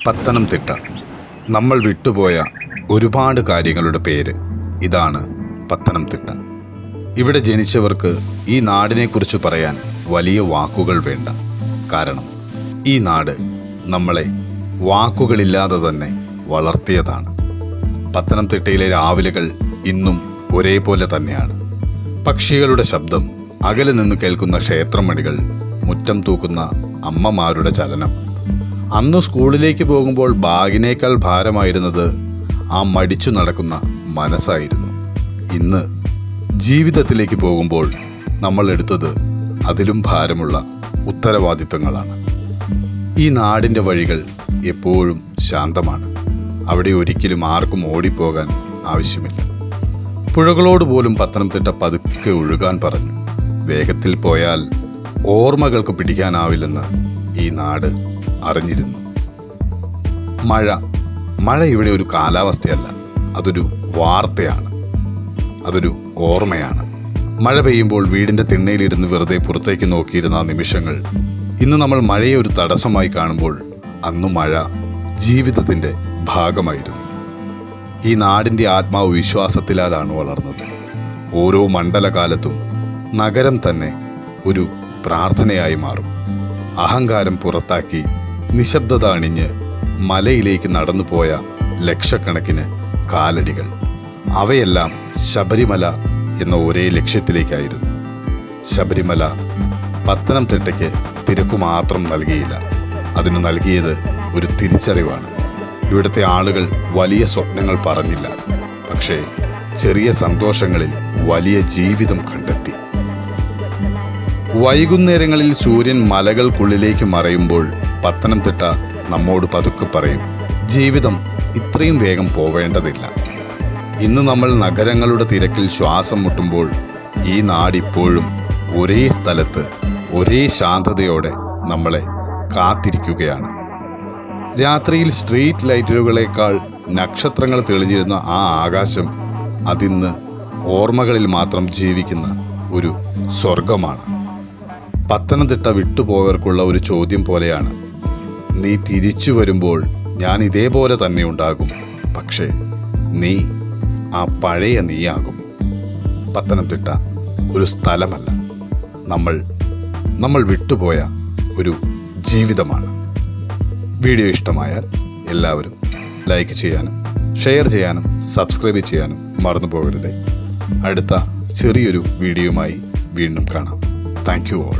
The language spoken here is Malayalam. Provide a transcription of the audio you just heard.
പത്തനംതിട്ട. നമ്മൾ വിട്ടുപോയ ഒരുപാട് കാര്യങ്ങളുടെ പേര്. ഇതാണ് പത്തനംതിട്ട. ഇവിടെ ജനിച്ചവർക്ക് ഈ നാടിനെക്കുറിച്ച് പറയാൻ വലിയ വാക്കുകൾ വേണ്ട. കാരണം ഈ നാട് നമ്മളെ വാക്കുകളില്ലാതെ തന്നെ വളർത്തിയതാണ്. പത്തനംതിട്ടയിലെ രാവിലെകൾ ഇന്നും ഒരേപോലെ തന്നെയാണ്. പക്ഷികളുടെ ശബ്ദം, അകലെ നിന്ന് കേൾക്കുന്ന ക്ഷേത്രമണികൾ, മുറ്റം തൂക്കുന്ന അമ്മമാരുടെ ചലനം. അന്ന് സ്കൂളിലേക്ക് പോകുമ്പോൾ ബാഗിനേക്കാൾ ഭാരമായിരുന്നത് ആ മടിച്ചു നടക്കുന്ന മനസ്സായിരുന്നു. ഇന്ന് ജീവിതത്തിലേക്ക് പോകുമ്പോൾ നമ്മൾ എടുത്തത് അതിലും ഭാരമുള്ള ഉത്തരവാദിത്തങ്ങളാണ്. ഈ നാടിൻ്റെ വഴികൾ എപ്പോഴും ശാന്തമാണ്. അവിടെ ഒരിക്കലും ആർക്കും ഓടിപ്പോകാൻ ആവശ്യമില്ല. പുഴകളോട് പോലും പത്തനംതിട്ട പതുക്കെ ഒഴുകാൻ പറഞ്ഞു. വേഗത്തിൽ പോയാൽ ഓർമ്മകൾക്ക് പിടിക്കാനാവില്ലെന്ന് ഈ നാട് അറിഞ്ഞിരുന്നു. മഴ ഇവിടെ ഒരു കാലാവസ്ഥയല്ല, അതൊരു വാർത്തയാണ്, അതൊരു ഓർമ്മയാണ്. മഴ പെയ്യുമ്പോൾ വീടിൻ്റെ തിണ്ണയിലിരുന്ന് വെറുതെ പുറത്തേക്ക് നോക്കിയിരുന്ന നിമിഷങ്ങൾ ഇന്ന് നമ്മൾ മഴയെ ഒരു തടസ്സമായി കാണുമ്പോൾ അന്ന് മഴ ജീവിതത്തിൻ്റെ ഭാഗമായിരുന്നു. ഈ നാടിൻ്റെ ആത്മാവ് വിശ്വാസത്തിലാണ് വളർന്നത്. ഓരോ മണ്ഡലകാലത്തും നഗരം തന്നെ ഒരു പ്രാർത്ഥനയായി മാറും. അഹങ്കാരം പുറത്താക്കി നിശബ്ദത അണിഞ്ഞ് മലയിലേക്ക് നടന്നു പോയ ലക്ഷക്കണക്കിന് കാലടികൾ. അവയെല്ലാം ശബരിമല എന്ന ഒരേ ലക്ഷ്യത്തിലേക്കായിരുന്നു. ശബരിമല പത്തനംതിട്ടയ്ക്ക് തിരക്കു മാത്രം നൽകിയില്ല, അതിനു നൽകിയത് ഒരു തിരിച്ചറിവാണ്. ഇവിടുത്തെ ആളുകൾ വലിയ സ്വപ്നങ്ങൾ പറഞ്ഞില്ല, പക്ഷേ ചെറിയ സന്തോഷങ്ങളിൽ വലിയ ജീവിതം കണ്ടെത്തി. വൈകുന്നേരങ്ങളിൽ സൂര്യൻ മലകൾക്കുള്ളിലേക്ക് മറയുമ്പോൾ പത്തനംതിട്ട നമ്മോട് പതുക്കെ പറയും, ജീവിതം ഇത്രയും വേഗം പോവേണ്ടതില്ല. ഇന്ന് നമ്മൾ നഗരങ്ങളുടെ തിരക്കിൽ ശ്വാസം മുട്ടുമ്പോൾ ഈ നാടിപ്പോഴും ഒരേ സ്ഥലത്ത് ഒരേ ശാന്തതയോടെ നമ്മളെ കാത്തിരിക്കുകയാണ്. രാത്രിയിൽ സ്ട്രീറ്റ് ലൈറ്റുകളേക്കാൾ നക്ഷത്രങ്ങൾ തെളിഞ്ഞിരുന്ന ആ ആകാശം അതിന്ന് ഓർമ്മകളിൽ മാത്രം ജീവിക്കുന്ന ഒരു സ്വർഗമാണ്. പത്തനംതിട്ട വിട്ടുപോയവർക്കുള്ള ഒരു ചോദ്യം പോലെയാണ്, നീ തിരിച്ചു വരുമ്പോൾ ഞാൻ ഇതേപോലെ തന്നെ ഉണ്ടാകും, പക്ഷേ നീ ആ പഴയ നീയാകും. പത്തനംതിട്ട ഒരു സ്ഥലമല്ല, നമ്മൾ വിട്ടുപോയ ഒരു ജീവിതമാണ്. വീഡിയോ ഇഷ്ടമായാൽ എല്ലാവരും ലൈക്ക് ചെയ്യാനും ഷെയർ ചെയ്യാനും സബ്സ്ക്രൈബ് ചെയ്യാനും മറന്നു പോകരുത്. അടുത്ത ചെറിയൊരു വീഡിയോയുമായി വീണ്ടും കാണാം. Thank you all.